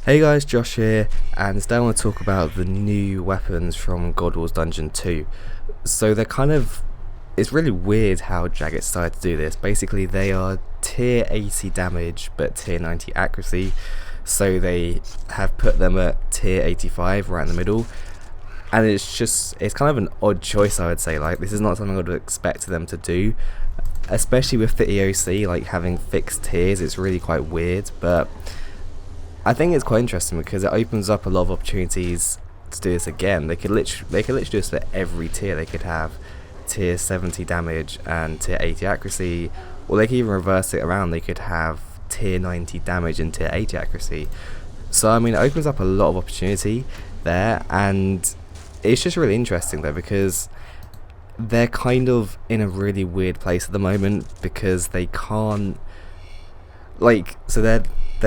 Hey guys, Josh here, and today I want to talk about the new weapons from GWD2. So it's really weird how Jagged decided to do this. Basically, they are tier 80 damage but tier 90 accuracy, so they have put them at tier 85 right in the middle. And it's kind of an odd choice, I would say. Like, this is not something I would expect them to do, especially with the EOC, like having fixed tiers. It's really quite weird, but I think it's quite interesting because it opens up a lot of opportunities to do this again. They could literally do this for every tier. They could have tier 70 damage and tier 80 accuracy, or they could even reverse it around. They could have tier 90 damage and tier 80 accuracy. So I mean, it opens up a lot of opportunity there, and it's just really interesting though, because they're kind of in a really weird place at the moment because they can't, like, so they're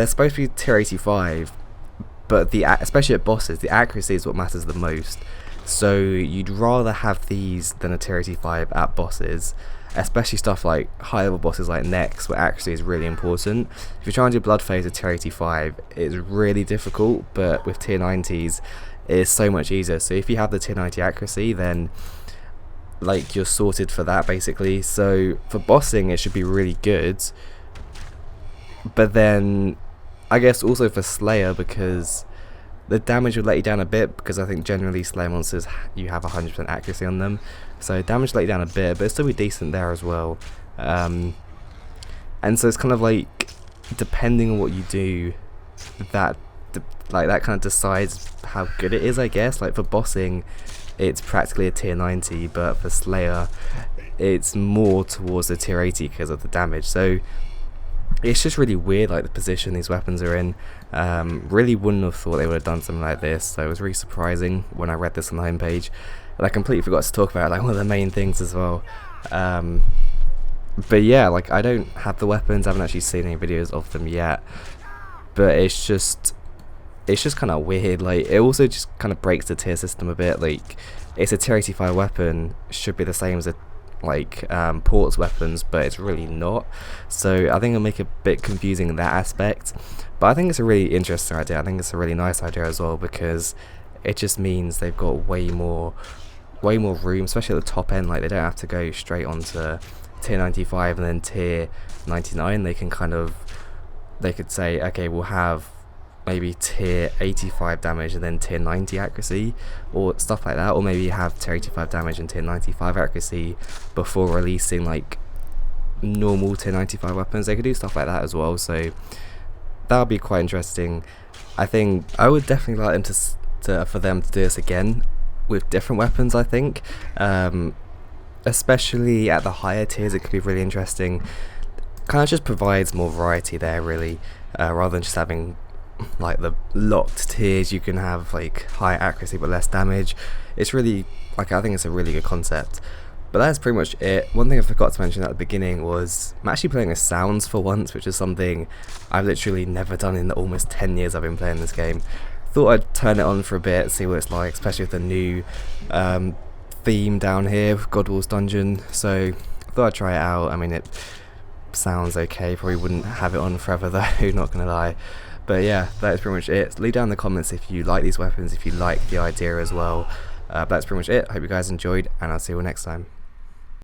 supposed to be tier 85, but especially at bosses, the accuracy is what matters the most. So you'd rather have these than a tier 85 at bosses, especially stuff like high level bosses like Nex, where accuracy is really important. If you're trying to do blood phase at tier 85, it's really difficult, but with tier 90s it's so much easier. So if you have the tier 90 accuracy, then like you're sorted for that basically. So for bossing it should be really good, but then I guess also for Slayer, because the damage would let you down a bit, because I think generally Slayer monsters, you have 100% accuracy on them, so damage let you down a bit, but it'll still be decent there as well. And so it's kind of like, depending on what you do, that kind of decides how good it is, I guess. Like for bossing it's practically a tier 90, but for Slayer it's more towards the tier 80 because of the damage. So it's just really weird, like the position these weapons are in. Really wouldn't have thought they would have done something like this, so it was really surprising when I read this on the homepage. And I completely forgot to talk about like one of the main things as well. But yeah, like I don't have the weapons, I haven't actually seen any videos of them yet, but it's just kind of weird. Like it also just kind of breaks the tier system a bit. Like it's a tier 85 weapon, should be the same as a ports weapons, but it's really not. So I think it'll make it a bit confusing in that aspect, but I think it's a really interesting idea. I think it's a really nice idea as well, because it just means they've got way more room, especially at the top end. Like they don't have to go straight onto tier 95 and then tier 99. They could say, okay, we'll have maybe tier 85 damage and then tier 90 accuracy, or stuff like that, or maybe you have tier 85 damage and tier 95 accuracy before releasing like normal tier 95 weapons. They could do stuff like that as well, so that would be quite interesting. I think I would definitely like them for them to do this again with different weapons. I think especially at the higher tiers it could be really interesting. Kind of just provides more variety there really, rather than just having like the locked tiers. You can have like high accuracy but less damage. It's really, like, I think it's a really good concept. But that's pretty much it. One thing I forgot to mention at the beginning was I'm actually playing with sounds for once, which is something I've literally never done in the almost 10 years I've been playing this game. Thought I'd turn it on for a bit, see what it's like, especially with the new theme down here with Godwall's Dungeon. So thought I'd try it out. I mean, it sounds okay, probably wouldn't have it on forever though, not gonna lie. But yeah, that is pretty much it. Leave down in the comments if you like these weapons, if you like the idea as well. That's pretty much it. Hope you guys enjoyed, and I'll see you all next time.